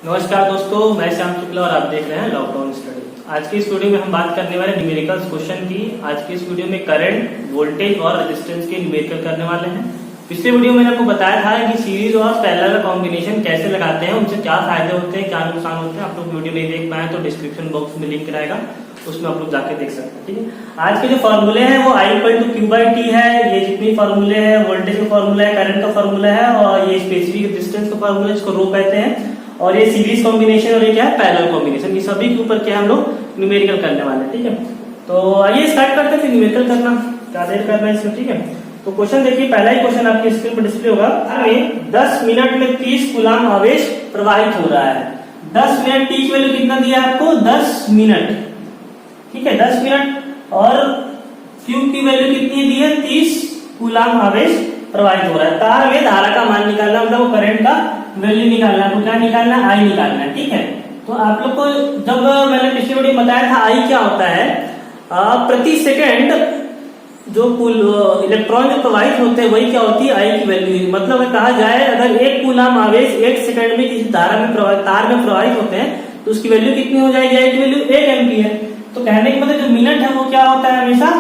नमस्कार दोस्तों, मैं श्याम शुक्ला और आप देख रहे हैं लॉकडाउन स्टडी। आज की इस वीडियो में हम बात करने वाले न्यूमेरिकल्स क्वेश्चन की। आज की इस वीडियो में करंट, वोल्टेज और रेजिस्टेंस के न्यूमेरिकल करने वाले हैं। पिछले वीडियो में मैंने आपको बताया था कि सीरीज और पैरेलल का कॉम्बिनेशन कैसे लगाते हैं, उनसे क्या फायदे होते हैं, क्या नुकसान होते हैं। आप लोग वीडियो नहीं देख पाए तो डिस्क्रिप्शन बॉक्स में लिंक रहेगा, उसमें आप लोग जाके देख सकते हैं। ठीक है, आज के जो फॉर्मूले हैं वो I=Q/T है। ये जितनी फॉर्मूले हैं, वोल्टेज का फॉर्मूला है, करंट का फॉर्मूला है और ये स्पेसिफिक रेजिस्टेंस का फॉर्मूला है, इसको रो कहते हैं। और ये सीरीज कॉम्बिनेशन और ये क्या है, पैरेलल कॉम्बिनेशन। ये सभी के ऊपर क्या हम लोग न्यूमेरिकल करने वाले हैं। ठीक है, तो आइए स्टार्ट करते हैं फिर न्यूमेरिकल करना। क्या देर करना है इसमें। ठीक है, तो क्वेश्चन देखिए, पहला ही क्वेश्चन आपकी स्क्रीन पर डिस्प्ले होगा। हमें 10 मिनट में 30 कूलम आवेश प्रवाहित हो रहा है। 10 मिनट, टी की वैल्यू कितना दिया है आपको, 10 मिनट। ठीक है, 10 मिनट और क्यू की वैल्यू कितनी दी है, 30 कूलम आवेश प्रवाहित हो रहा है। तार में धारा का मान निकालना, मतलब करंट का वैल्यू निकालना, तो क्या निकालना है, आई निकालना है। ठीक है, तो आप लोग को जब मैंने पिछले वीडियो में बताया था आई क्या होता है, प्रति सेकंड जो इलेक्ट्रॉन जो प्रवाहित होते हैं वही क्या होती है, आई की वैल्यू। मतलब कहा जाए अगर 1 कूलम आवेश 1 सेकंड में किसी तार में प्रवाहित होते हैं तो उसकी वैल्यू कितनी हो जाएगी, आई की वैल्यू 1 एम्पीयर। तो कहने के मतलब जो मिनट है वो क्या होता है, हमेशा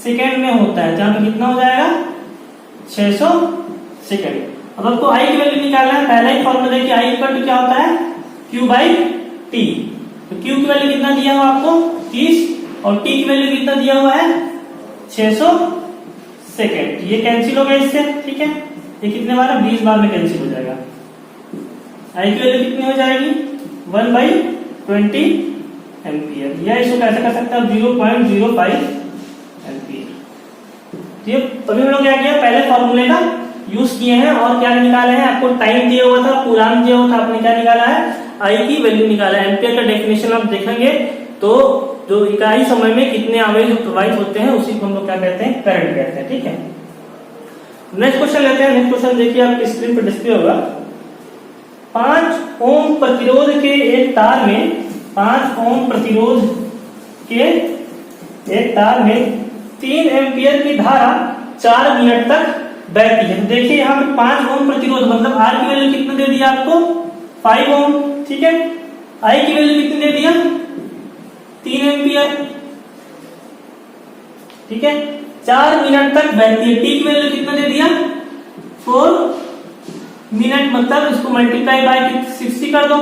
सेकंड में होता है, जहां पे कितना हो जाएगा, 600 सेकंड। अब आपको आई की वैल्यू निकालना है। पहला ही फॉर्मूला देखिए, आई इक्वल टू क्या होता है, Q/T। तो Q की वैल्यू कितना दिया हुआ आपको, 30, और T की वैल्यू कितना दिया हुआ है, 600 सेकंड। ये कैंसिल हो गया इससे। ठीक है, ये कितने बार है, 20 बार में कैंसिल हो जाएगा। आई की वैल्यू कितनी हो जाएगी, 1/20 एम्पियर। या इसको कैसे कर सकते हैं, 0.05 एम्पियर। तो ये अभी हम लोग क्या किया, पहले फॉर्मूले का यूज किए हैं और क्या निकाले हैं, आपको टाइम दिया हुआ था, कूलम दिया हुआ था, आपने क्या निकाला है, आई की वैल्यू निकाला है। एम्पियर का डेफिनेशन आप देखेंगे तो जो इकाई समय में कितने आवेश प्रवाहित होते हैं उसी को हम लोग क्या कहते हैं, करंट कहते हैं। ठीक है, नेक्स्ट क्वेश्चन लेते हैं। नेक्स्ट क्वेश्चन देखिए, आपकी स्क्रीन पर डिस्प्ले होगा। 5 ओम प्रतिरोध के एक तार में 5 ओम प्रतिरोध के एक तार में 3 एम्पियर की धारा 4 मिनट तक बहती है। देखिए यहाँ पे 5 ओम प्रतिरोध, मतलब आर की वैल्यू कितना दे दिया आपको, 5 ओम। ठीक है, आई की वैल्यू कितनी दे दिया, 3 एम्पियर। ठीक है, 4 मिनट तक बहती है। टी की वैल्यू कितना दे दिया, 4 मिनट, मतलब इसको मल्टीप्लाई बाय 60 कर दो,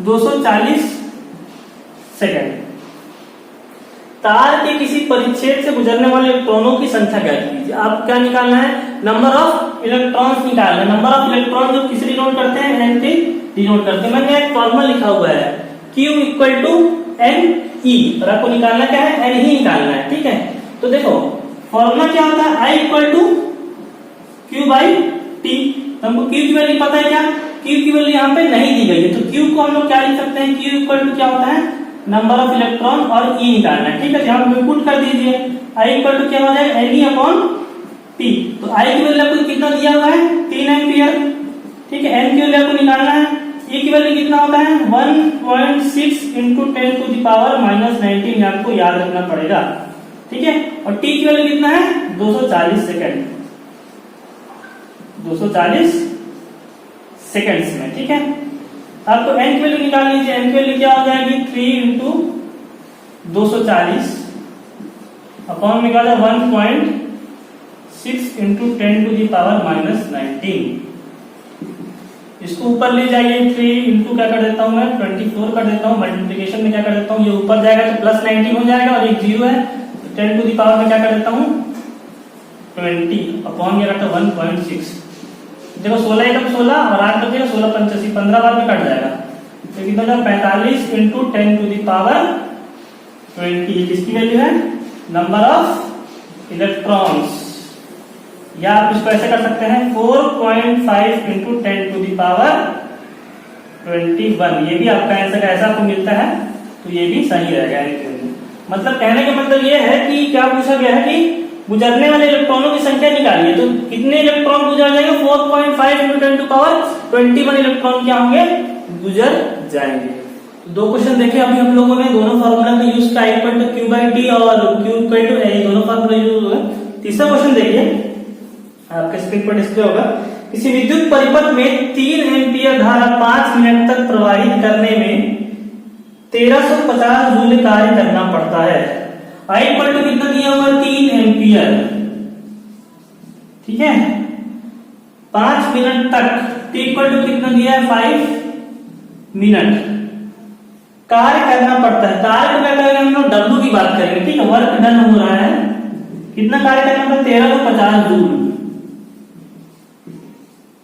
240 सेकंड। तार के किसी परिच्छेद से गुजरने वाले इलेक्ट्रॉनों की संख्या क्या कीजिए। आप क्या निकालना है, नंबर ऑफ इलेक्ट्रॉन्स निकालना है। नंबर ऑफ इलेक्ट्रॉन जो किसे डिनोट करते हैं, एन से डिनोट करते हैं। मैंने एक फॉर्मूला लिखा हुआ है, Q=NE, और आपको निकालना क्या है, एन ही निकालना है। ठीक है, तो देखो फॉर्मूला क्या होता है, I=Q/T। हमको Q की वैल्यू पता है क्या, Q की वैल्यू यहाँ पे नहीं दी गई है, तो Q को हम लोग क्या लिख सकते हैं, Q क्या होता है, नंबर ऑफ इलेक्ट्रॉन, और E निकालना है। ठीक है, यहाँ पे पुट कर दीजिए, I क्या हो जाएगा, NE/T। तो I की वैल्यू आपको कितना दिया हुआ है, 3 एम्पियर। ठीक है, N की वैल्यू आपको निकालना है। E की वैल्यू कितना होता है, 1.6 × 10⁻⁻19, आपको याद रखना पड़ेगा। ठीक है, और T की वैल्यू कितना है, 240 सेकेंड, 240 सेकेंड्स में। ठीक है, आपको n की वैल्यू निकाल लीजिए। n की वैल्यू क्या हो जाएगी, 3 × 240 अपॉन में क्या होगा, 1.6 × 10⁻⁻19। इसको ऊपर ले जाइए, 3 × क्या कर देता हूं मैं, 24 कर देता हूं। मल्टीप्लिकेशन में क्या कर देता हूं, ये ऊपर जाएगा तो +19 हो जाएगा, और एक 0 है तो 10 टू द पावर में क्या कर देता हूं, 20 अपॉन क्या करता हूं, 1.6। देखो 16 एकम 16 और 8 बचेगा, 16 85, 15 बार में कट जाएगा, तो कितना होगा, 45 × 10 टू द पावर 20। किसकी वैल्यू है, नंबर ऑफ इलेक्ट्रॉन्स। या आप इसको ऐसे कर सकते हैं, 4.5 × 10 टू द पावर 21। ये भी आपका आंसर ऐसा आपको मिलता है, तो ये भी सही रहेगा। मतलब कहने का मतलब ये है कि क्या पूछा गया है कि गुजरने वाले इलेक्ट्रॉनों की संख्या निकालिए, तो कितने इलेक्ट्रॉन गुजर जाएंगे, 4.5 × 10 टू पावर 21 इलेक्ट्रॉन क्या होंगे, गुजर जाएंगे। दो क्वेश्चन देखे अभी हम लोगों ने, दोनों फार्मूला का यूज किया, I=Q/T और Q=A, दोनों फार्मूला यूज हुआ। तीसरा क्वेश्चन देखिए, आपके स्क्रीन पर डिस्प्ले होगा। किसी विद्युत परिपथ में 3 एम्पीयर धारा 5 मिनट तक प्रवाहित करने में 1350 जूल कार्य करना पड़ता है। आई इक्वल टू कितना दिया हुआ है 3 एम्पीयर, ठीक है, 5 मिनट तक, टी इक्वल टू कितना दिया है 5 मिनट कार्य करना पड़ता है। कार्य को क्या करेंगे हम लोग डब्ल्यू की बात करेंगे, ठीक है, वर्क डन हो रहा है, कितना कार्य करना पड़ता है 1350 जूल,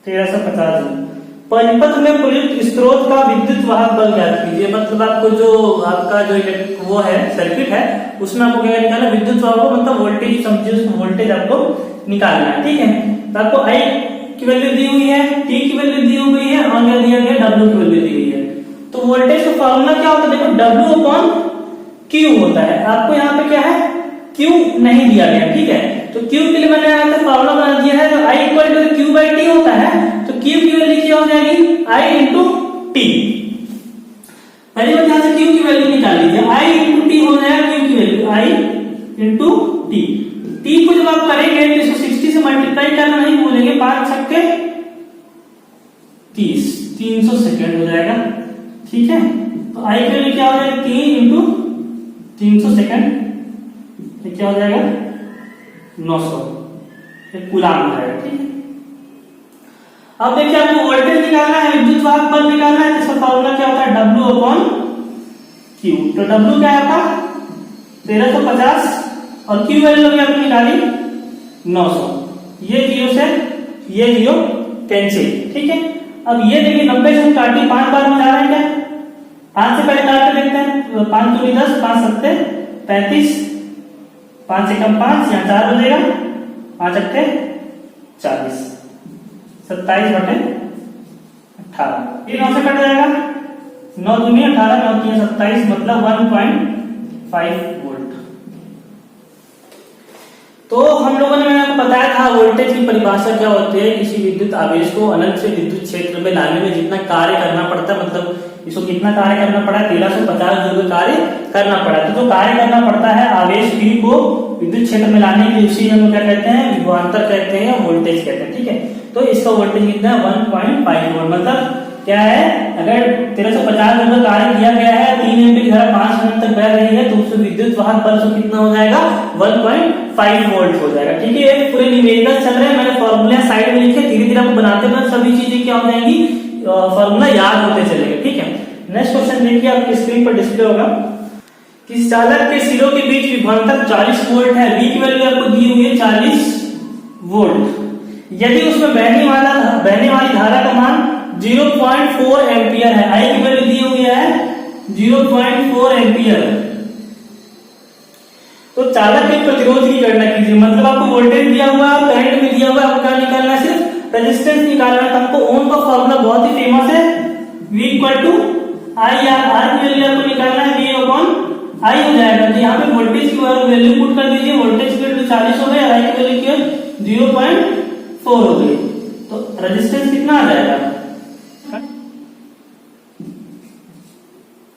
1350 जूल। परिपथ में प्रयुक्त स्रोत का विद्युत वाहक बल ज्ञात कीजिए, मतलब आपको जो आपका जो वो है सर्किट है उसमें आपको क्या निकालना, विद्युत वाहक मतलब वोल्टेज, समझिए वोल्टेज आपको निकालना है, ठीक है। तो आपको आई की वैल्यू दी हुई है, टी की वैल्यू दी हुई है और क्या दिया गया डब्ल्यू की वैल्यू दी हुई है। तो वोल्टेज का फॉर्मूला क्या होता है, देखो डब्ल्यू अपॉन क्यू होता है। आपको यहाँ पे क्या है क्यू नहीं दिया गया, ठीक है, तो क्यू के लिए मैंने यहाँ पे फॉर्मूला बना दिया है, I equal to Q by T होता है। तो क्यू की वैल्यू क्या हो जाएगी आई इंटू टी, पहली बात यहाँ से क्यू की वैल्यू निकाल लीजिए, आई इंटू टी हो जाएगा क्यू की वैल्यू आई इंटू टी। टी को जब आप करेंगे तो इसको 60 से मल्टीप्लाई करना नहीं भूलेंगे, 5 छक्के 30, 300 सेकेंड हो जाएगा, ठीक है। तो आई की वैल्यू क्या हो जाएगा 3 इंटू 300 सेकेंड, क्या हो जाएगा 900 कूलाम हो जाएगा, ठीक है। अब देखिए आपको वोल्टेज निकालना है, विद्युत वाहक बल निकालना है, तो इसका फॉर्मूला क्या होता है डब्ल्यू अपॉन क्यू। तो डब्ल्यू क्या है आपका 1350 और क्यू वैल्यू भी आपने निकाली 900, ये 0 से ये 0 कैंसिल, ठीक है। अब ये देखिए 90 से हम काटी 5 बार में जा रहे हैं क्या, 5 से पहले काट के देखते हैं, 5 दूनी 10, 5 सत्ते 35, 5 से कम 5, यहाँ 4 हो जाएगा, 5 अट्ठे 40, 27 बटे 18, ये 9 से कट जाएगा, 9 दूनी 18, 9 तीन 27, मतलब 1.5 वोल्ट। तो हम लोगों ने मैंने आपको बताया था वोल्टेज की परिभाषा क्या होती है, किसी विद्युत आवेश को अनंत से विद्युत क्षेत्र में लाने में जितना कार्य करना पड़ता है, मतलब इसको कितना कार्य करना पड़ा, 1350 जूल कार्य करना पड़ा। तो जो कार्य करना पड़ता है आवेश Q को विद्युत क्षेत्र में लाने के लिए उसी हम क्या कहते हैं विभवांतर कहते हैं, वोल्टेज कहते हैं, ठीक है। तो इसका वोल्टेज कितना है 1.5 वोल्ट, मतलब क्या है अगर 1350 जूल का कार्य किया गया है, 3 एम्पीयर की धारा 5 मिनट तक बह रही है, तो उससे विद्युत वाहक बल से कितना हो जाएगा 1.5 वोल्ट हो जाएगा, ठीक है। ये पूरे न्यूमेरिकल चल रहे हैं, मैंने फॉर्मूला साइड में लिखे, धीरे धीरे आपको बनाते बनाते सभी चीजें क्या हो जाएंगी, फॉर्मूला याद होते चलेंगे, ठीक है। नेक्स्ट क्वेश्चन देखिए आपकी स्क्रीन पर डिस्प्ले होगा, किस चालक के सिरों के बीच विभवांतर 40 वोल्ट है, बी की वैल्यू आपको दी हुई है 40 वोल्ट, यदि उसमें बहने वाली धारा का मान 0.4 एम्पियर है, आई की वैल्यू दी हुई है 0.4 एम्पियर, तो चालक के प्रतिरोध की गणना कीजिए। मतलब आपको वोल्टेज दिया हुआ है, करंट भी दिया हुआ है, आपको क्या निकालना है सिर्फ रेजिस्टेंस निकालना है। तो हमको ओम का फॉर्मूला बहुत ही फेमस है, V equal to I R की वैल्यू आपको निकालना है V अपॉन आई हो जाएगा। तो यहाँ पे वोल्टेज की वैल्यू पुट कर दीजिए, वोल्टेज की वैल्यू 40 हो गई, आई की वैल्यू क्या 0.4 हो गई, तो रेजिस्टेंस कितना आ जाएगा,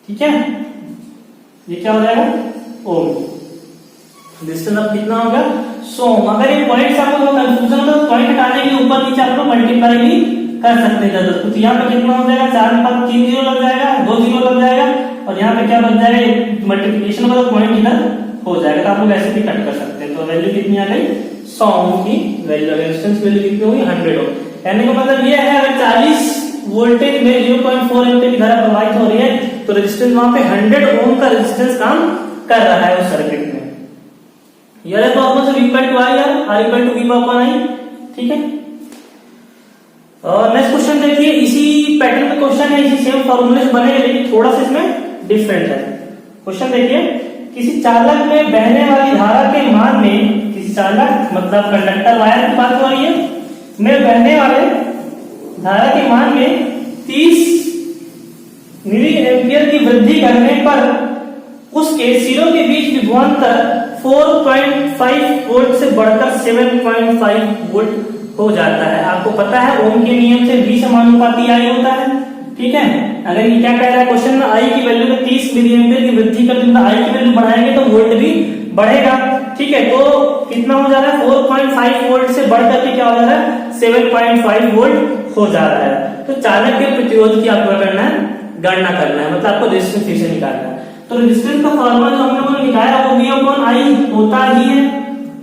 ठीक है, ये क्या हो जाएगा ओम। डिस्टेंस अब कितना होगा 100। अगर ये पॉइंट्स आपको कंफ्यूजन हो तो पॉइंट हटाने के लिए ऊपर नीचे आप लोग मल्टीप्लाई भी कर सकते हैं जरूरत। तो यहाँ पे कितना हो जाएगा 4 में 3 जीरो लग जाएगा, 2 जीरो लग जाएगा, और यहाँ पे क्या बन जाएगा मल्टीप्लिकेशन होगा तो पॉइंट इधर हो जाएगा। तो आप लोग ऐसे भी कट कर सकते हैं। तो वैल्यू कितनी आ गई 100 ओम की वैल्यू, रेजिस्टेंस वैल्यू कितनी होगी 100 ओम। कहने का मतलब ये है अगर 40 वोल्टेज में 0.4 एम्पीयर की धारा प्रवाहित हो रही है तो रेजिस्टेंस वहां पे 100 ओम का रेजिस्टेंस काम कर रहा है उस सर्किट में। यार तो आपको सिर्फ equal to I R equal to V upon I, ठीक है। और नेक्स्ट क्वेश्चन देखिए, इसी पैटर्न में क्वेश्चन है, इसी सेम फॉर्मूले से बने लेकिन थोड़ा सा इसमें डिफरेंट है। क्वेश्चन देखिए, किसी चालक में बहने वाली धारा के मान में, किसी चालक मतलब कंडक्टर वायर की बात हो रही है, में बहने वाले धारा के मान में 30 मिली एम्पियर की वृद्धि करने पर उसके सिरों के बीच विभवांतर 4.5 वोल्ट से बढ़कर 7.5 वोल्ट हो जाता है। आपको पता है ओम के नियम से V समानुपाती I होता है, ठीक है। अगर ये क्या कह रहा है क्वेश्चन में I की वैल्यू में 30 मिली एम्पियर की वृद्धि कर देंगे, I की वैल्यू बढ़ाएंगे तो वोल्ट भी बढ़ेगा, ठीक है। तो कितना हो जा रहा है 4.5 वोल्ट से बढ़कर के क्या हो जा रहा है 7.5 वोल्ट हो जा रहा है। तो चालक के प्रतिरोध की आपको करना है, गणना करना है, मतलब आपको रेजिस्टेंस से निकालना है। तो रेजिस्टेंस का फॉर्मूला जो हम लोगों ने निकाला वो V/I होता ही है,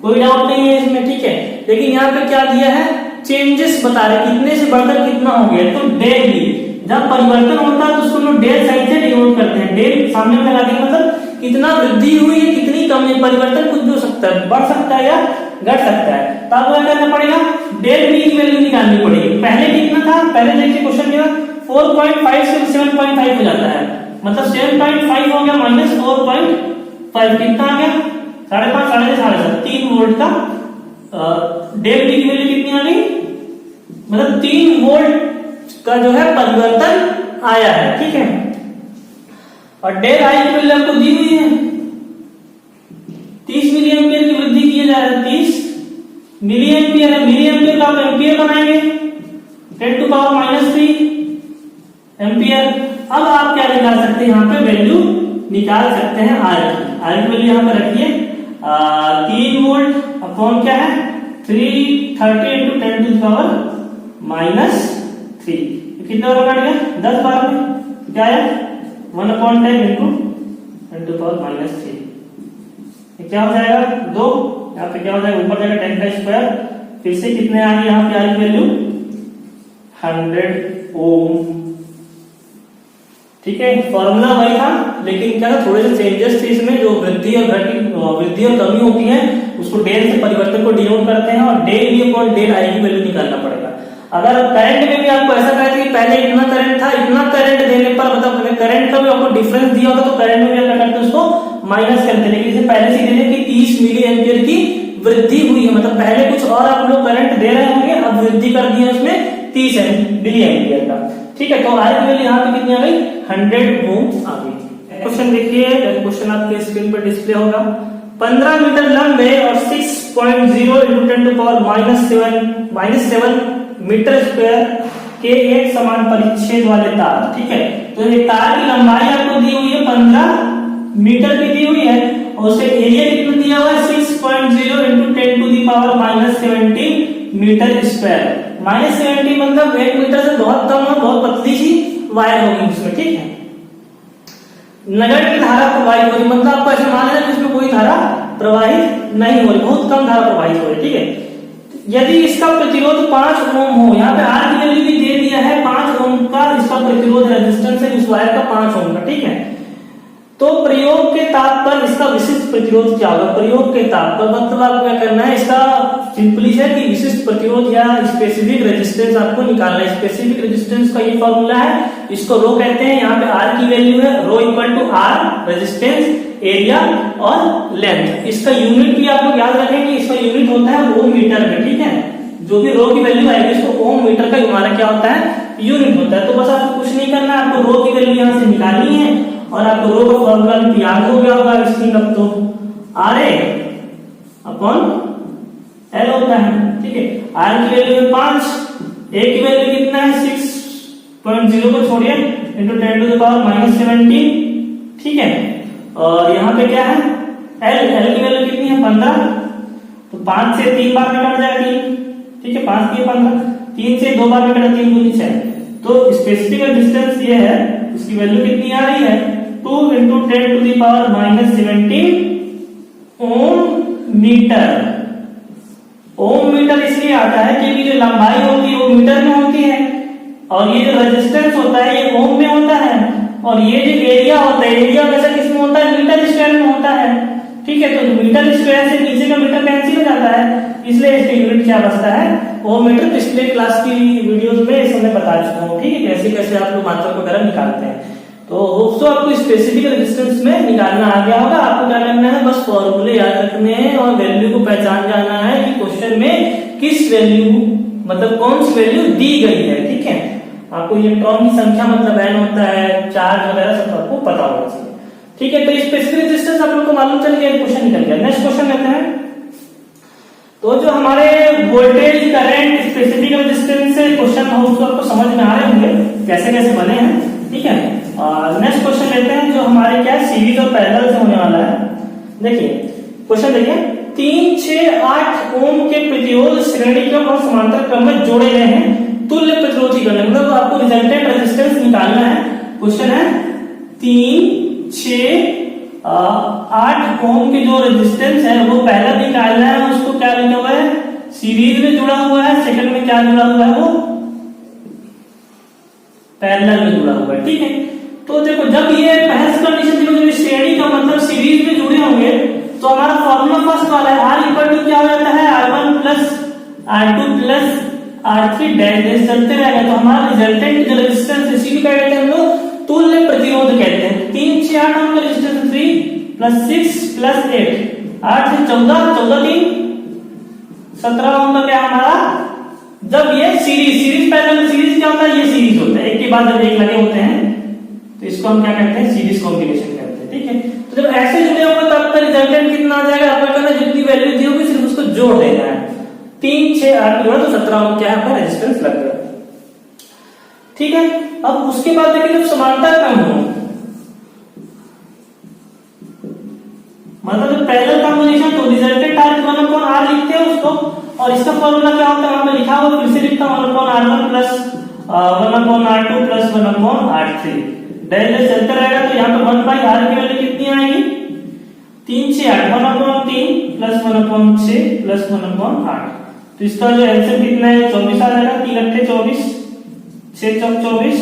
कोई डाउट नहीं है इसमें, ठीक है। लेकिन यहाँ पे क्या दिया है, चेंजेस बता रहे, कितने से बढ़कर कितना हो गया। तो डेल भी जब परिवर्तन होता है तो उसको लोग डेल साइन से डिनोट करते हैं। डेल सामने में लगा देंगे, मतलब कितना वृद्धि हुई है, कितनी कमी, परिवर्तन कुछ भी हो सकता है, बढ़ सकता है या घट सकता है। तो आपको क्या करना पड़ेगा, डेल बी की वैल्यू निकालनी पड़ेगी। पहले कितना था, पहले देखिए क्वेश्चन में 4.5 से 7.5 हो जाता है, मतलब 7.5 हो गया माइनस 4.5 कितना आ गया, 5.5 साढ़े 3 वोल्ट का डेल बी की वैल्यू कितनी आ गई, मतलब 3 वोल्ट का जो है परिवर्तन आया है, ठीक है। और डेल आई की वैल्यू आपको दी हुई है 30 मिली एम्पियर की वृद्धि की जा रही है, 30 मिली एम्पियर है, मिली एम्पियर का आप एम्पियर बनाएंगे 10⁻³ एम्पियर। अब आप क्या निकाल सकते हैं, यहाँ पे वैल्यू निकाल सकते हैं आर की वैल्यू यहाँ पे रखिए 3 वोल्ट अपॉन क्या है 330 × 10⁻³ कितना होगा, कट गया 10 बार में क्या है 1/10 × 10⁻³ क्या हो जाएगा 2, यहाँ पे क्या हो जाएगा ऊपर जाएगा 10 का स्क्वायर, फिर से कितने आ गए यहाँ पे आर की वैल्यू 100 ओम, ठीक है। फॉर्मूला वही था, लेकिन क्या था थोड़े से चेंजेस थे इसमें, जो वृद्धि और कमी होती है उसको डेल से परिवर्तन को डिनोट करते हैं, और del B upon del I की वैल्यू निकालना पड़ेगा। अगर करंट में भी आपको ऐसा कहा कि पहले इतना करंट था, इतना करंट देने पर मतलब करंट का भी आपको डिफरेंस दिया होगा, तो करंट में भी क्या करते हैं उसको माइनस करते हैं। लेकिन पहले से दे कि 30 मिली एम्पियर की वृद्धि हुई है, मतलब पहले कुछ और आप लोग करंट दे रहे होंगे, अब वृद्धि कर दी है उसमें 30 मिली एम्पियर का, ठीक है। तो आर की वैल्यू यहाँ पे कितनी आ गई 100 ओम आ गई। क्वेश्चन देखिए, क्वेश्चन आपके स्क्रीन पर डिस्प्ले होगा। 15 मीटर लंबे और 6.0 × 10⁻⁷ मीटर स्क्वायर के एक समान परिच्छेद वाले तार, ठीक है। तो ये तार की लंबाई आपको दी हुई है 15 मीटर की दी हुई है, और उसे एरिया कितना दिया हुआ है 6.0 × 10⁻⁷ मीटर स्क्वायर। -70 मतलब 1 मीटर से बहुत कम और बहुत पतली सी वायर होगी उसमें, ठीक है। नगण्य धारा प्रवाहित हो रही, मतलब आपको ऐसा मानना है कि इसमें कोई धारा प्रवाहित नहीं हो रही, बहुत कम धारा प्रवाहित हो रही, ठीक है। यदि इसका प्रतिरोध 5 ओम हो, यहाँ पे आर की वैल्यू भी दे दिया है 5 ओम का, इसका प्रतिरोध रेजिस्टेंस है इस वायर का 5 ओम का, ठीक है। तो प्रयोग के ताप पर इसका विशिष्ट प्रतिरोध क्या होगा, प्रयोग के ताप पर मतलब आपको क्या करना है, इसका सिंपली है कि विशिष्ट प्रतिरोध या स्पेसिफिक रेजिस्टेंस आपको निकालना है। स्पेसिफिक रेजिस्टेंस का ये फॉर्मूला है, इसको रो कहते हैं। यहाँ पे आर की वैल्यू है रो = आर रेजिस्टेंस, एरिया और लेंथ। इसका यूनिट भी आप लोग याद रखेंगे, इसका यूनिट होता है ओम मीटर में, ठीक है। जो भी रो की वैल्यू आएगी इसको ओम मीटर का हमारा क्या होता है, यूनिट होता है। तो बस आपको कुछ नहीं करना, आपको रो की वैल्यू यहाँ से निकालनी है, और आपको रो का फॉर्मूला भी याद हो गया होगा इसकी, अब तो RA अपॉन L होता है, ठीक है। R की वैल्यू है 5, A की वैल्यू कितना है 6.0 को छोड़िए × 10⁻⁻17, ठीक है। और यहाँ पे क्या है L की वैल्यू कितनी है 15, तो 5 से 3 बार में कट जाएगा 3, ठीक है। 5 3 15, 3 से 2 बार में कटा 3 दूनी 6, तो स्पेसिफिक रेजिस्टेंस ये है, उसकी वैल्यू कितनी आ रही है 2 × 10⁻⁻17 ओम मीटर। ओम मीटर इसलिए आता है क्योंकि जो लंबाई होती है वो मीटर में होती है, और ये जो रेजिस्टेंस होता है ये ओम में होता है, और ये जो एरिया होता है, एरिया वैसे किस में होता है मीटर स्क्वायर में होता है, ठीक है। तो मीटर स्क्वायर से नीचे का मीटर कैंसिल हो जाता है, इसलिए इसका यूनिट क्या बचता है ओम मीटर। पिछले क्लास की वीडियोस में इस समय बता चुका हूँ, ठीक है, कैसे कैसे आप लोग मात्रक वगैरह निकालते हैं। तो होप्स आपको स्पेसिफिक रेजिस्टेंस में निकालना आ गया होगा। आपको क्या करना है, बस फॉर्मूले याद रखने हैं और वैल्यू को पहचान जाना है कि क्वेश्चन में किस वैल्यू मतलब कौन सी वैल्यू दी गई है, ठीक है। आपको इलेक्ट्रॉन की संख्या मतलब n होता है, चार्ज वगैरह सब आपको पता होना चाहिए, ठीक है। तो स्पेसिफिक रेजिस्टेंस आप लोग को मालूम चल गया, क्वेश्चन निकल गया। नेक्स्ट क्वेश्चन लेते हैं। तो जो हमारे वोल्टेज करंट स्पेसिफिक रेजिस्टेंस से क्वेश्चन आपको समझ में आ रहे होंगे कैसे कैसे बने हैं, ठीक है। नेक्स्ट क्वेश्चन लेते हैं जो हमारे क्या सीरीज और पैरेलल से होने वाला है। देखिए क्वेश्चन देखिए, 3, 6, 8 ओम के प्रतिरोध श्रेणी क्रम और समांतर क्रम में जोड़े गए हैं तुल्य प्रतिरोधी करने, मतलब आपको रिजल्टेंट रेजिस्टेंस निकालना है। क्वेश्चन है 3, 6, 8 ओम के जो रेजिस्टेंस है वो पहला निकालना है, उसको क्या लिखा हुआ है, सीरीज में जुड़ा हुआ है, सेकंड में क्या जुड़ा हुआ है, वो पैरेलल में जुड़ा हुआ है। ठीक है, तो देखो जब ये पहली कंडीशन देखो, जब श्रेणी का मतलब सीरीज में जुड़े होंगे तो हमारा फॉर्मूला फर्स्ट वाला है R इक्वल टू क्या हो जाता है, R1 plus R2 plus R3 dash चलते रहेगा। तो हमारा रिजल्टेंट जो रेजिस्टेंस इसी को क्या कहते हैं हम लोग, तुल्य प्रतिरोध कहते हैं। 3, 6, 8 ओम का रेजिस्टेंस 3 प्लस 6 प्लस 8, 8 से 14, 14 3 17 ओम का क्या हमारा, जब ये सीरीज पैरेलल, सीरीज क्या होता है, ये सीरीज होता है, एक के बाद जब एक लगे होते हैं तो इसको हम क्या कहते हैं, सीरीज कॉम्बिनेशन कहते हैं। ठीक है, तो जब ऐसे जुड़े होंगे तो आपका रिजल्टेंट कितना आ जाएगा, आपका करना जितनी वैल्यू दी होगी सिर्फ उसको जोड़ देना है। 3, 6, 8 जोड़ा तो 17 ओम क्या है आपका रेजिस्टेंस लग गया। ठीक है, अब उसके बाद देखिए जब समांतर क्रम हो, मतलब पैरेलल कॉम्बिनेशन, तो रिजल्टेंट R लिखते हैं उसको, और इसका फॉर्मूला क्या होता है वहां पे लिखा हुआ, फिर से लिखता हूं 1/R1 plus 1/R2 plus 1/R3 dash चलता रहेगा। तो यहाँ पे 1/R की वैल्यू कितनी आएगी, 3, 6, 8, 1/3 प्लस 1/6 प्लस 1/8। तो इसका जो एलसीएम कितना है, 24 आ जाएगा, 3 अट्ठे 24, 6 चौक 24,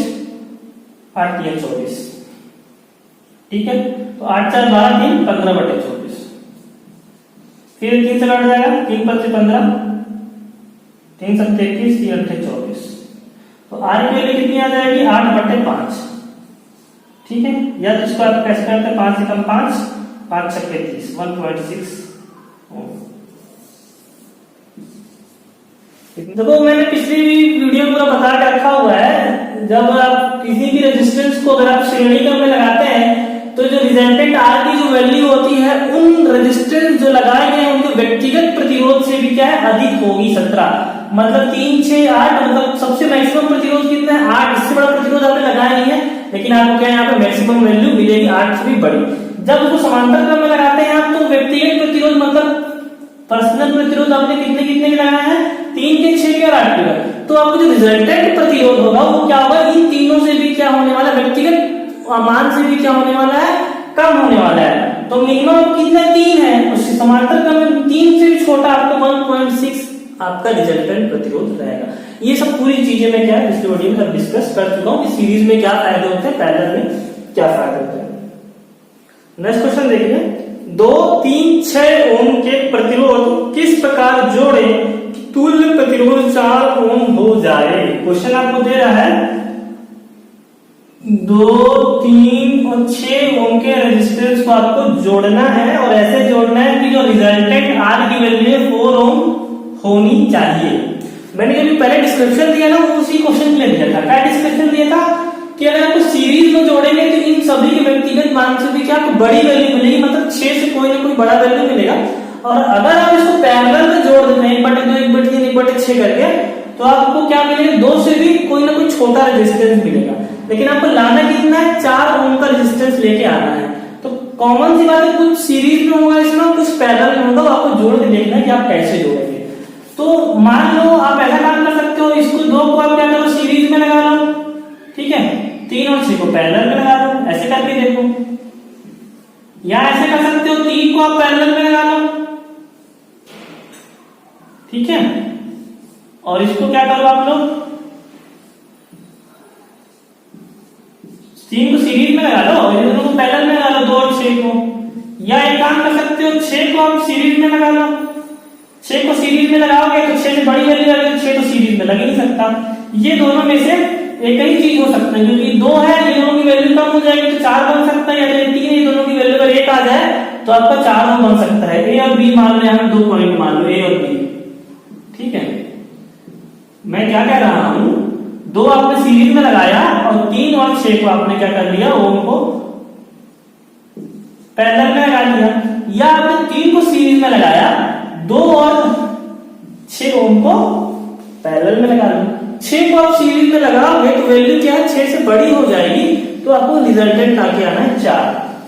8 3 24। ठीक है, तो 8 4 12 3 15/24, फिर 3 से कट जाएगा, 3 5 से 15, 3 7 21, 3 8 24। तो R की वैल्यू कितनी आ जाएगी, 8/5। ठीक है, या तो इसको आप कैसे करते हैं, 5 से कम 5, 5 6 30, 1.6 ओम। देखो मैंने पिछली वीडियो में पूरा बता के रखा हुआ है, जब आप किसी भी रेजिस्टेंस को अगर आप श्रेणी क्रम में लगाते हैं तो जो रिजल्टेंट R की जो वैल्यू होती है उन रेजिस्टेंस जो लगाए गए हैं उनके व्यक्तिगत प्रतिरोध से भी क्या है, अधिक होगी 17। मतलब 3, 6, 8, मतलब सबसे मैक्सिमम प्रतिरोध कितना है 8, इससे बड़ा प्रतिरोध आपने लगाया नहीं है, लेकिन आपको क्या यहाँ पे मैक्सिमम वैल्यू मिलेगी 8 से भी बड़ी। जब उसको समांतर क्रम में लगाते हैं आप, तो व्यक्तिगत प्रतिरोध मतलब पर्सनल प्रतिरोध आपने कितने कितने के लगाया है, 3 के, 6 के और 8 के, तो आपको जो रिजल्टेंट प्रतिरोध होगा वो क्या होगा, इन तीनों से भी क्या होने वाला, व्यक्तिगत मान से भी क्या होने वाला है, कम होने वाला है। तो मिनिमम कितना 3 है, उससे समांतर क्रम में 3 से भी छोटा आपको 1.6 आपका रिजल्टेंट प्रतिरोध रहेगा। ये सब पूरी चीजें मैं क्या है इस वीडियो में डिस्कस कर चुका हूँ कि सीरीज में क्या फायदे होते हैं, पैरेलल में क्या फायदे होते हैं। नेक्स्ट क्वेश्चन देखिए, 2, 3, 6 ओम के प्रतिरोध किस प्रकार जोड़े कि तुल्य प्रतिरोध 4 ओम हो जाए। क्वेश्चन आपको दे रहा है 2, 3 और 6 ओम के रेजिस्टेंस को आपको जोड़ना है, और ऐसे जोड़ना है कि जो रिजल्टेंट R की वैल्यू है 4 ओम होनी चाहिए। मैंने जब पहले डिस्क्रिप्शन दिया ना, वो उसी क्वेश्चन के लिए दिया था। क्या डिस्क्रिप्शन दिया था कि अगर आपको सीरीज में जोड़ेंगे तो इन सभी के व्यक्तिगत मान से भी क्या आपको बड़ी वैल्यू मिलेगी, मतलब 6 से कोई ना कोई बड़ा वैल्यू मिलेगा। और अगर आप इसको पैरेलल में जोड़ देते हैं 1/2, 1/3, 1/6 करके, तो आपको क्या मिलेगा, 2 से भी कोई ना कोई छोटा रेजिस्टेंस मिलेगा। लेकिन आपको लाना कितना है, 4 ओम का रेजिस्टेंस लेके आना है। तो कॉमन सी बात है, कुछ सीरीज में होगा इसमें, कुछ पैरेलल में होगा, आपको जोड़ के देखना है कि आप कैसे जोड़ेंगे। तो मान लो आप ऐसा काम कर सकते हो, इसको 2 को आप क्या करो, सीरीज में लगा लो, ठीक है, 3 और 6 को पैरेलल में लगा लो, ऐसे करके देखो। या ऐसे कर सकते हो, 3 को आप पैरेलल में लगा लो, ठीक है, और इसको क्या करो आप लोग, 3 को सीरीज में लगा लो और इन दोनों को पैरेलल में लगा लो, 2 और 6 को। या एक काम कर सकते हो, 6 को आप सीरीज में लगा लो, 6 को सीरीज में लगाओगे तो 6 से बड़ी वैल्यू आ गई, 6 तो सीरीज में लग ही नहीं सकता। ये दोनों में से एक ही चीज हो सकता है, क्योंकि 2 है, ये दोनों की वैल्यू कम हो जाएगी तो 4 बन सकता है, या 3 है, दोनों की वैल्यू अगर 1 आ जाए तो आपका 4 बन सकता है। ए और बी मान लो, यहाँ 2 पॉइंट मान लो, ए और बी, ठीक है। मैं क्या कह रहा हूं, 2 आपने सीरीज में लगाया और 3 और 6 को आपने क्या कर लिया, ओम को पैरेलल में लगा लिया। या आपने 3 को सीरीज में लगाया, 2 और 6 ओम को पैरेलल में लगा लो। 6 को आप सीरीज में लगाओगे तो वैल्यू क्या है, 6 से बड़ी हो जाएगी, तो आपको रिजल्टेंट आके आना है 4।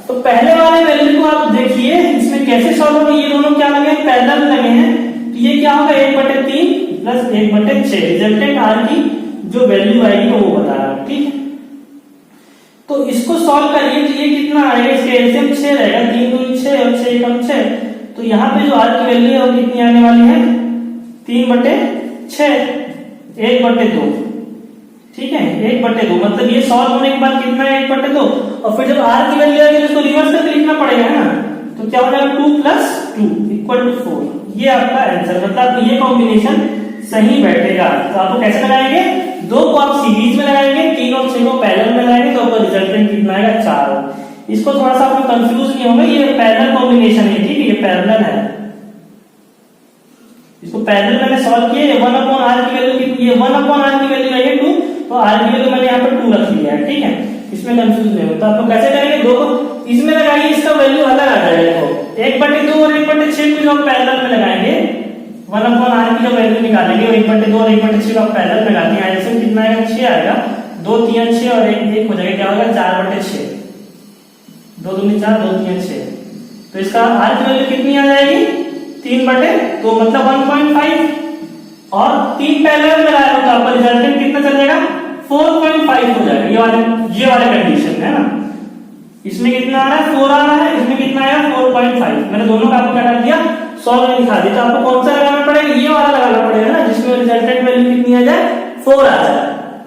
तो पहले वाले वैल्यू को आप देखिए इसमें कैसे सॉल्व होगा। ये दोनों क्या लगे हैं, पैरेलल लगे हैं, तो ये क्या होगा 1/3 प्लस 1/6 रिजल्टेंट आर की जो वैल्यू आएगी वो बता रहा हूं, ठीक है। तो इसको सॉल्व करिए तो ये कितना आएगा, इसके एलसीएम 6 रहेगा, 3 दूनी 6 और 6 कम 6, तो यहाँ पे जो आर की वैल्यू है वो कितनी आने वाली है 3/6 1/2, ठीक है 1/2। मतलब ये सॉल्व होने के बाद कितना है 1/2, और फिर जब आर की वैल्यू आएगी उसको रिवर्स करके लिखना पड़ेगा है ना, तो क्या हो जाएगा 2 + 2 = 4। ये आपका आंसर, मतलब ये कॉम्बिनेशन सही बैठेगा। तो आपको कैसे लगाएंगे, 2 को आप सीरीज में लगाएंगे, 3 और 6 को पैरेलल में लगाएंगे, तो आपका रिजल्टेंट कितना आएगा 4। इसको थोड़ा सा आपको कंफ्यूज नहीं होगा, ये पैरेलल कॉम्बिनेशन है, ठीक है ये पैरेलल है। इसको पैरेलल मैंने सॉल्व किया, 1/r की वैल्यू कितनी है, 1/r की वैल्यू है 2, तो r की वैल्यू मैंने यहाँ पर 2 रख लिया है, ठीक है। इसमें कंफ्यूज नहीं हो। तो आप लोग कैसे करेंगे, 2 को इसमें लगाइए, इसका वैल्यू अलग आ जाएगा। तो 1/2 और 1/6 को जो आप पैरेलल में लगाएंगे, 1/r की जो वैल्यू निकालेंगे 1/2 और 1/6 को आप पैरेलल में लगाते हैं, आंसर कितना आएगा 6 आएगा, 2 3 6 और 1 हो जाएगा, क्या होगा 4/6, 2 दूनी 4 2 3 6। तो इसका r की वैल्यू कितनी आ जाएगी 3/2, मतलब 1.5, और 3 पैरेलल में लगाया तो आपका रिजल्टेंट कितना चल जाएगा 4.5 हो जाएगा। ये वाले कंडीशन है ना, इसमें कितना आ रहा है 4 आ रहा है, इसमें कितना आया 4.5। मैंने दोनों का आपको क्या कर दिया, सॉल्व में दिखा दिया। तो आपको कौन सा लगाना पड़ेगा, ये वाला लगाना पड़ेगा ना, जिसमें रिजल्टेंट वैल्यू कितनी आ जाए 4 आ जाए,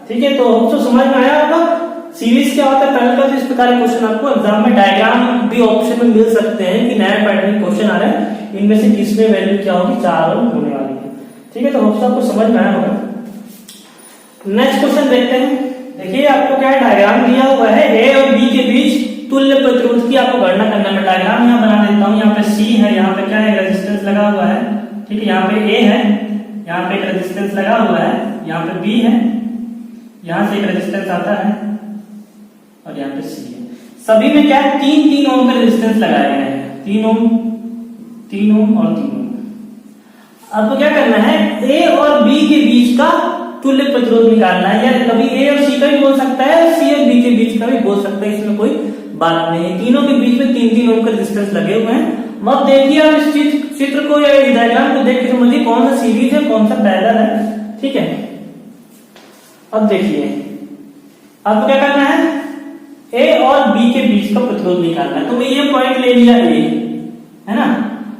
ठीक है। तो आपको समझ में आया होगा सीरीज क्या होता है, पैरेलल का। इस प्रकार के क्वेश्चन आपको एग्जाम में डायग्राम भी ऑप्शन में मिल सकते हैं कि नया पैटर्न क्वेश्चन आ रहा है, इनमें से किसमें वैल्यू क्या होगी 4 होने वाली है, ठीक है। तो होप्स आपको समझ में आया होगा। नेक्स्ट क्वेश्चन देखते हैं। देखिए आपको क्या डायग्राम दिया हुआ है, ए और बी के बीच तुल्य प्रतिरोध की आपको गणना करना है। डायग्राम यहाँ बना देता हूँ। यहाँ पे सी है, यहाँ पे क्या है रेजिस्टेंस लगा हुआ है, ठीक है। यहाँ पे ए है, यहाँ पे एक रेजिस्टेंस लगा हुआ है, यहाँ पे बी है, यहाँ से एक रेजिस्टेंस आता है, और यहाँ पे सी है। सभी में क्या है 3 ओम का रेजिस्टेंस लगाए गए हैं, 3 ओम और 3 ओम। आपको क्या करना है, ए और बी के बीच का तुल्य प्रतिरोध निकालना है, या कभी ए और सी का भी बोल सकता है, सी और बी के बीच का भी बोल सकता है, इसमें कोई बात नहीं है। तीनों के बीच में 3 ओम का रेजिस्टेंस लगे हुए हैं। अब देखिए आप इस चित्र को या इस डायग्राम को देख के समझिए कौन सा सीरीज है कौन सा पैरेलल है, ठीक है। अब देखिए आपको क्या करना है, ए और बी के बीच का प्रतिरोध निकालना है। तो मैं ये पॉइंट ले लिया ए, है ना।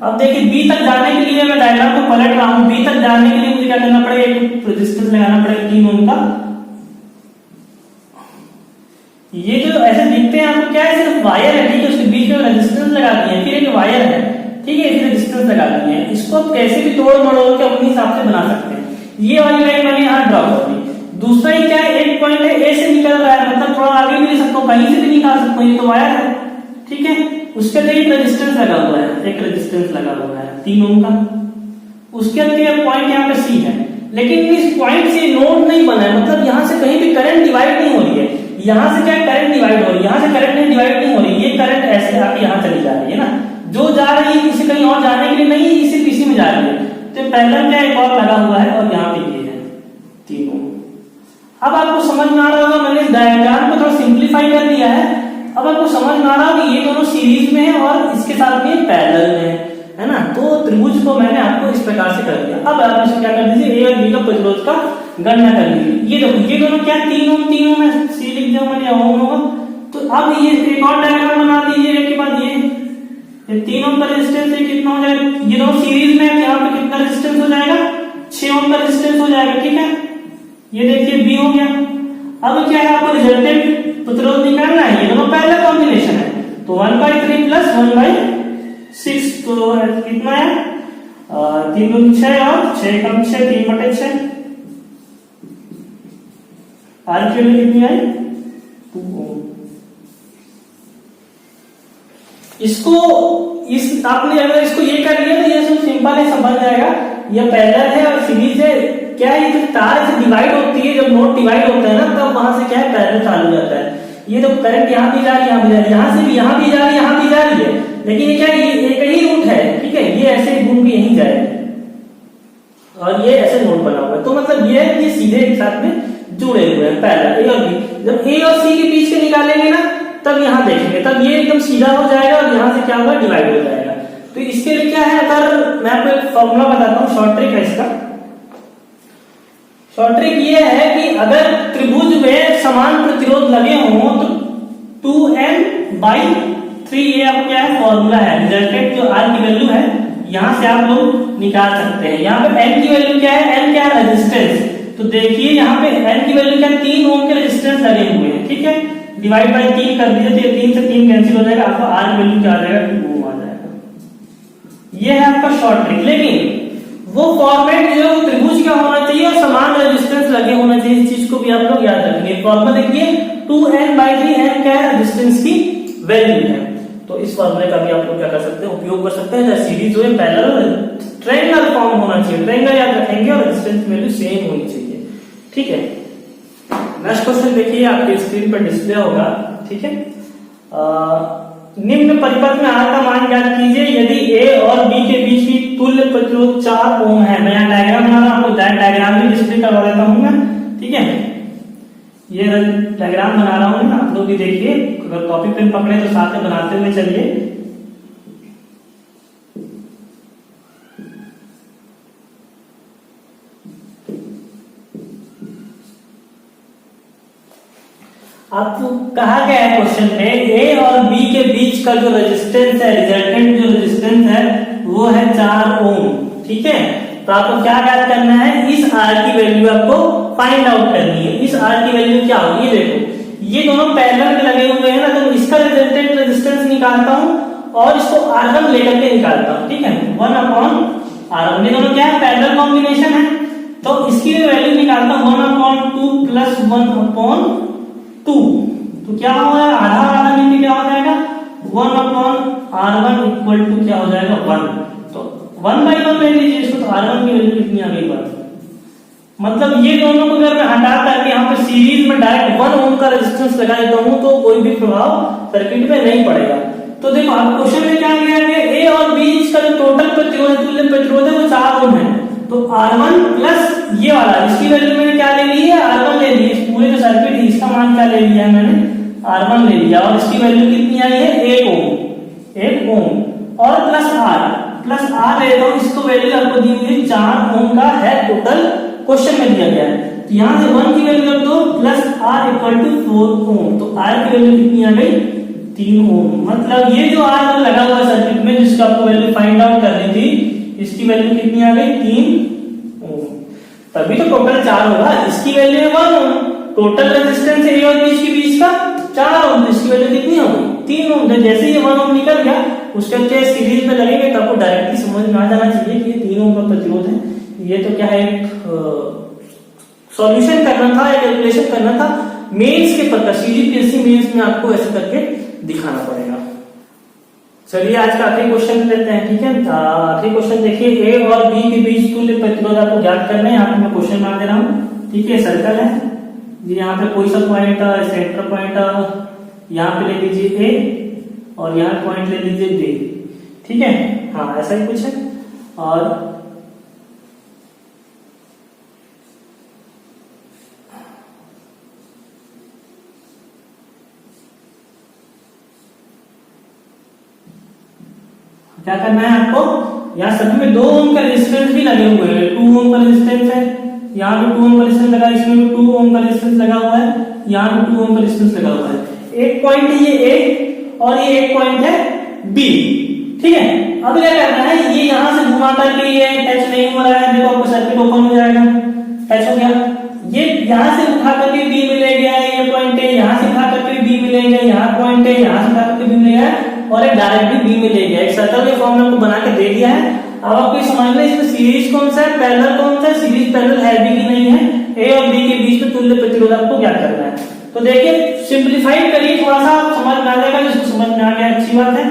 अब देखिए बी तक जाने के लिए मैं डायग्राम को पलट रहा हूं। बी तक जाने के लिए मुझे क्या करना पड़ेगा, एक रेजिस्टेंस लगाना पड़ेगा 3 ओम का। ये जो ऐसे दिखते हैं आपको क्या है, सिर्फ वायर है, ठीक है। उसके बीच में रेजिस्टेंस लगा दिए हैं, फिर एक वायर है, ठीक है, फिर रेजिस्टेंस लगा दिए हैं। इसको आप कैसे भी तोड़ मरोड़ के अपने हिसाब से बना सकते हैं। ये वाली लाइन मैंने यहाँ ड्रॉ कर दी। दूसरा ही क्या है, एक पॉइंट है ए से निकल रहा है, मतलब थोड़ा आगे भी ले सकता हूँ, कहीं से भी निकाल सकता हूँ, ये तो वायर है, ठीक है। उसके अंदर एक रेजिस्टेंस लगा हुआ है, एक रेजिस्टेंस लगा हुआ है 3 ओम का। उसके अंदर पॉइंट यहाँ पे सी है, लेकिन इस पॉइंट से नोड नहीं बना है, मतलब यहाँ से कहीं भी करंट डिवाइड नहीं हो रही है। यहाँ से क्या करंट डिवाइड हो रही है, यहाँ से करंट डिवाइड नहीं हो रही, ये करंट ऐसे आके यहाँ चली जा रही है ना, जो जा रही है किसी कहीं और जाने के लिए नहीं, इसी पीसी में जा रही है। तो पैरेलल क्या एक और लगा हुआ है, और यहाँ पे ये है 3 ओम। अब आपको समझ में आ रहा होगा, मैंने इस डायग्राम को थोड़ा सिंप्लीफाई कर दिया है। अब आपको समझ में आ रहा है कि ये दोनों सीरीज में है और इसके साथ में पैरेलल में है ना। तो त्रिभुज को मैंने आपको इस प्रकार से कर दिया। अब आप इसमें क्या कर दीजिए, ए और बी का प्रतिरोध का गणना कर लीजिए। ये देखो ये दोनों क्या 3 ओम है, सी लिख दिया मैंने, ओम होगा। तो अब ये एक और डायग्राम बना दीजिए, एक के बाद ये 3 ओम का रेजिस्टेंस है, कितना हो जाएगा, ये दोनों सीरीज में है, यहाँ पे कितना रेजिस्टेंस हो जाएगा 6 ओम का रेजिस्टेंस हो जाएगा, ठीक है। ये देखिए बी हो गया। अब क्या है, आपको रिजल्टेंट प्रतिरोध निकालना है, ये दोनों पैरेलल कॉम्बिनेशन है, तो 1/3 प्लस 1/6, तो कितना है 3 दूनी 6 और 6 कम 6 3/6। आर की वैल्यू कितनी आई 2 ओम। इसको इस आपने अगर इसको ये कर लिया तो ये सब सिंपल है, समझ जाएगा। ये पैरेलल है और सीरीज है। क्या है, जब तार से डिवाइड होती है, जब नोड डिवाइड होता है ना, तब वहां से क्या है पैरेलल चालू हो जाता है। ये तो करंट यहाँ भी जा रही है, यहाँ भी जा रही है, यहाँ से भी यहाँ भी जा रही है, यहाँ भी जा रही है, लेकिन ये क्या है, ये एक ही रूट है, ठीक है। ये ऐसे घूम के यहीं जाएगा और ये ऐसे नोड बना हुआ है। तो मतलब ये है, ये सीधे एक साथ में जुड़े हुए हैं पैरेलल, ए और बी। जब ए और सी के बीच के निकालेंगे ना, तब यहाँ देखेंगे, तब ये एकदम सीधा हो जाएगा और यहाँ से क्या होगा, डिवाइड हो जाएगा। तो इसके लिए क्या है, अगर मैं आपको एक फॉर्मूला बताता हूँ, शॉर्ट ट्रिक है इसका। शॉर्ट ट्रिक ये है कि अगर त्रिभुज में समान प्रतिरोध लगे हों तो 2n/3 ये आपको क्या है, फॉर्मूला है। रिजल्टेंट जो r की वैल्यू है यहां से आप लोग निकाल सकते हैं। यहाँ पे n की वैल्यू क्या है, n क्या है, रेजिस्टेंस। तो देखिए यहाँ पे n की वैल्यू क्या है, 3 ओम के रेजिस्टेंस लगे हुए हैं, ठीक है। डिवाइड बाय 3 कर दीजिए तो ये 3 से 3 कैंसिल हो जाएगा, आपको r की वैल्यू क्या आ जाएगा, 2 ओम आ जाएगा। ये है आपका शॉर्ट ट्रिक। लेकिन वो फॉर्मेट जो त्रिभुज का होना चाहिए और समान रेजिस्टेंस लगे होना चाहिए, इस चीज को भी आप लोग याद रखेंगे। फॉर्मूला देखिए 2n/3, n क्या है, रेजिस्टेंस की वैल्यू है। तो इस फॉर्मूले का भी आप लोग क्या कर सकते हैं, उपयोग कर सकते हैं। जैसे सीरीज हो, पैरेलल, ट्रायंगल फॉर्म होना चाहिए, ट्रायंगल याद रखेंगे और रेजिस्टेंस वैल्यू सेम होनी चाहिए, ठीक है। नेक्स्ट क्वेश्चन देखिए, आपके स्क्रीन पर डिस्प्ले होगा, ठीक है। निम्न परिपथ में R का मान ज्ञात कीजिए यदि A और B के बीच की तुल्य प्रतिरोध 4 ओम है। मैं यहाँ डायग्राम बना रहा हूँ, डायग्राम भी डिस्प्ले करवा देता हूँ मैं, ठीक है। ये डायग्राम बना रहा हूँ, आप लोग भी देखिए, अगर कॉपी पेन पकड़े तो साथ में बनाते हुए चलिए। आपको कहा गया है क्वेश्चन में ए और बी के बीच का जो रेजिस्टेंस है, रिजल्टेंट जो रेजिस्टेंस है वो है 4 ओम, ठीक है। तो आपको क्या ज्ञात करना है, इस आर की वैल्यू आपको फाइंड आउट करनी है। इस आर की वैल्यू क्या होगी, ये देखो, ये दोनों पैरेलल में लगे हुए हैं ना, तो इसका रिजल्टेंट रेजिस्टेंस निकालता हूँ और इसको R1 लेकर के निकालता हूँ, ठीक है। 1/R1, ये दोनों क्या है, पैरेलल कॉम्बिनेशन है। तो इसकी वैल्यू निकालता हूँ 1/2 प्लस 1/2। तो क्या होगा, आधा आधा मिलकर क्या हो जाएगा, 1/R1 इक्वल टू क्या हो जाएगा, 1। तो 1/1 ले लीजिए इसको, तो R1 की वैल्यू कितनी आ गई, 1। मतलब ये दोनों को अगर मैं हटा करके यहाँ पे सीरीज में डायरेक्ट 1 ओम का रेजिस्टेंस लगा देता हूँ तो कोई भी प्रभाव सर्किट में नहीं पड़ेगा। तो देखो आप क्वेश्चन में क्या किया गया, ए और बी का जो टोटल प्रतिरोध है, तुल्य प्रतिरोध है, वो 4 ओम है। तो R1 प्लस ये वाला, इसकी वैल्यू मैंने क्या ले ली है, R1 ले ली। इस पूरे जो सर्किट है इसका मान क्या ले लिया है मैंने, R1 ले लिया, और इसकी वैल्यू कितनी आई है, 1 ओम और प्लस R ले लो, इसको वैल्यू आपको दी हुई है 4 ओम का है टोटल, क्वेश्चन में दिया गया है। तो यहाँ से 1 की वैल्यू रख दो, प्लस R इक्वल टू 4 ओम। तो R की वैल्यू कितनी आ गई, 3 ओम। मतलब ये जो R लगा हुआ सर्किट में जिसका आपको वैल्यू फाइंड आउट करनी थी, इसकी वैल्यू कितनी आ गई, 3 ओम। तभी तो टोटल 4 होगा। इसकी वैल्यू है 1 ओम, टोटल रेजिस्टेंस ए और बी के बीच का 4 ओम, इसकी वैल्यू कितनी होगी, 3 ओम। जैसे ये 1 ओम निकल गया, उसके क्या सीरीज में लगेंगे तो आपको डायरेक्टली समझ में आ जाना चाहिए कि ये 3 ओम का प्रतिरोध है। ये तो क्या है, एक सॉल्यूशन करना था, एक कैलकुलेशन करना था मेंस के पक्का, सीजीपीएससी मेंस में आपको ऐसे करके दिखाना पड़ेगा। चलिए आज का आखिरी क्वेश्चन लेते हैं, ठीक है। आखिरी क्वेश्चन देखिए, ए और बी के बीच तुल्य प्रतिरोध आपको ज्ञात करना है। यहाँ पे मैं क्वेश्चन मार दे रहा हूँ, ठीक है। सर्कल है जी, यहाँ पे कोई सा पॉइंट, सेंटर पॉइंट यहाँ पे ले लीजिए ए और यहाँ पॉइंट ले लीजिए बी, ठीक है। हाँ ऐसा ही कुछ है। और क्या करना है आपको, यहाँ सभी में 2 ओम का रेजिस्टेंस भी लगे हुए हैं, 2 ओम का रेजिस्टेंस है, यहाँ पे 2 ओम का रेजिस्टेंस लगा, इसमें भी 2 ओम का रेजिस्टेंस लगा हुआ है, यहाँ पे 2 ओम का रेजिस्टेंस लगा हुआ है। एक पॉइंट है ये ए और ये एक पॉइंट है बी, ठीक है। अब क्या करना है, ये यहाँ से घुमा करके ये टच नहीं हो रहा है, देखो आपको सर्किट ओपन हो जाएगा, टच हो गया। ये यहाँ से उठा करके बी में ले गया, ये पॉइंट है, यहाँ से उठा करके बी में ले गया, यहाँ पॉइंट है, यहाँ से उठा करके बी में ले गया और एक डायरेक्टली बी में ले गया। एक सर्कल के फॉर्म में आपको बना के दे दिया है। अब आपको ये समझना है इसमें सीरीज कौन सा है, पैरेलल कौन सा है, सीरीज पैरेलल है भी कि नहीं है, ए और बी के बीच में तुल्य प्रतिरोध आपको क्या करना है। तो देखिए सिंप्लीफाइड करिए, थोड़ा सा समझ में आ जाएगा, जिसको समझ में आ गया अच्छी बात है।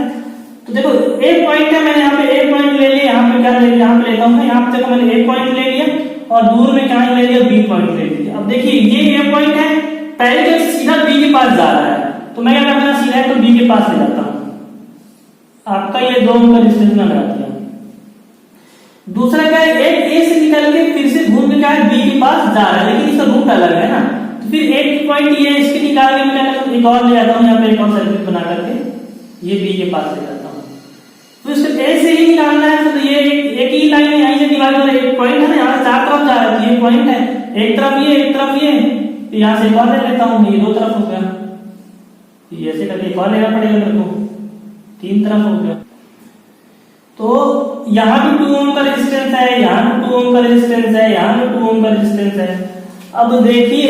तो देखो एक पॉइंट है, मैंने यहाँ पे एक पॉइंट ले लिया, यहाँ पे क्या ले लिया, यहाँ पे लेता हूँ, यहाँ पे देखो मैंने एक पॉइंट ले लिया और दूर में क्या ले लिया, बी पॉइंट ले लिया। अब देखिए ये ए पॉइंट है, पहले तो सीधा बी के पास जा रहा है, तो मैं क्या करना, सीधा तो बी के पास ले जाता हूँ, आपका ये 2 ओम का रेजिस्टेंस में लगा दिया। दूसरा क्या है, एक ए से निकल के फिर से घूम के क्या है बी के पास जा रहा है, लेकिन इसका रूट अलग है ना, तो फिर एक पॉइंट ये है, इसके निकाल के मैं एक और ले आता हूँ, यहाँ पे एक और सर्किट बना करके ये बी के पास ले जाता हूँ। तो इससे ए से ही निकालना है, तो ये एक ही लाइन यहीं से डिवाइड हो रही है, एक पॉइंट है ना, यहाँ चार तरफ जा रहा है, ये पॉइंट है, एक तरफ ये एक तरफ ये, तो यहाँ से एक और ले लेता हूँ, ये दो तरफ हो गया, ये ऐसे करके एक और लेना पड़ेगा मेरे को, तीन तरफ हो गया। तो यहाँ भी 2 ओम का रेजिस्टेंस है, यहाँ भी 2 ओम का रेजिस्टेंस है, यहाँ भी 2 ओम का रेजिस्टेंस है। अब देखिए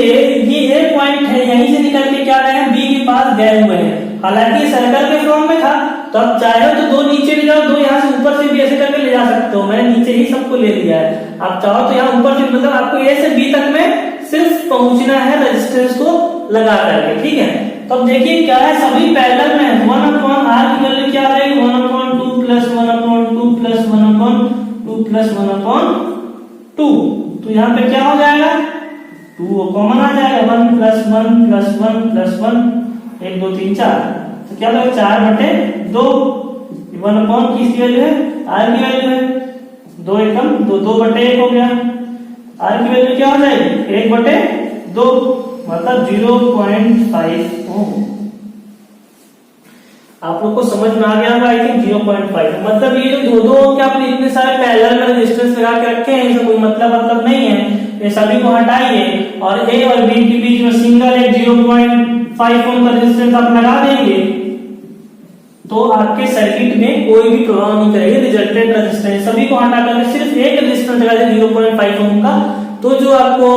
ये एक पॉइंट है, यहीं से निकल के क्या रहे हैं, बी के पास गए हुए हैं, हालांकि सर्कल के फॉर्म में था, तो अब चाहे तो दो नीचे ले जाओ, दो यहाँ से ऊपर से भी ऐसे करके ले जा सकते हो, मैंने नीचे ही सबको ले लिया है। आप चाहो तो यहाँ ऊपर से, मतलब आपको ए से बी तक में सिर्फ पहुंचना है रेजिस्टेंस को लगा करके, ठीक है। तो अब देखिए क्या है, सभी पैरेलल में 1/r की वैल्यू क्या आ जाएगी, 1/2 प्लस 1/2 प्लस 1/2 प्लस 1/2, तो यहाँ पे क्या हो जाएगा, 2 कॉमन आ जाएगा, 1 प्लस 1 प्लस 1 प्लस 1, 1 2 3 4, तो क्या होगा 4/2, 1 की इसकी वैल्यू है, r की वैल्यू है 2 एकम 2, 2/1 हो गया, r की वैल्यू क्या हो जाएगी 1/2, मतलब 0.5 ओम। आप लोग को समझ में आ गया होगा, आई थिंक 0.5, मतलब ये जो दो ओम के आपने इतने सारे पैरेलल में रेजिस्टेंस लगा के रखे हैं, इसका कोई मतलब नहीं है, ये सभी को हटाइए और ए और बी के बीच में सिंगल एक 0.5 ओम का रेजिस्टेंस आप लगा देंगे, तो आपके सर्किट में कोई भी प्रभाव नहीं करेगी रिजल्टेंट रेजिस्टेंस। सभी को हटा करके सिर्फ एक रेजिस्टेंस लगा दें 0.5 ओम का, तो जो आपको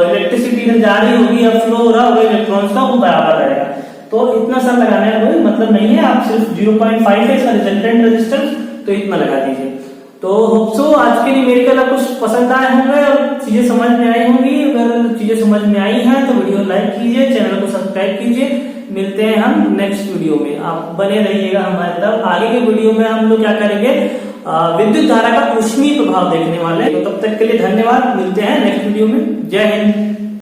इलेक्ट्रिसिटी जा रही होगी या फ्लो हो रहा होगा इलेक्ट्रॉन्स का, वो बराबर रहेगा। तो इतना सा लगाने का कोई मतलब नहीं है, आप सिर्फ 0.5 है इसका रिजल्टेंट रेजिस्टेंस, तो इतना लगा दीजिए। तो होप सो आज के न्यूमेरिकल आपको पसंद आए होंगे और चीजें समझ में आई होंगी। अगर चीजें समझ में आई हैं तो वीडियो लाइक कीजिए, चैनल को सब्सक्राइब कीजिए। मिलते हैं हम नेक्स्ट वीडियो में, आप बने रहिएगा हमारे तरफ। आगे के वीडियो में हम लोग क्या करेंगे, विद्युत धारा का ऊष्मीय प्रभाव देखने वाले हैं। तो तब तक के लिए धन्यवाद, मिलते हैं नेक्स्ट वीडियो में। जय हिंद।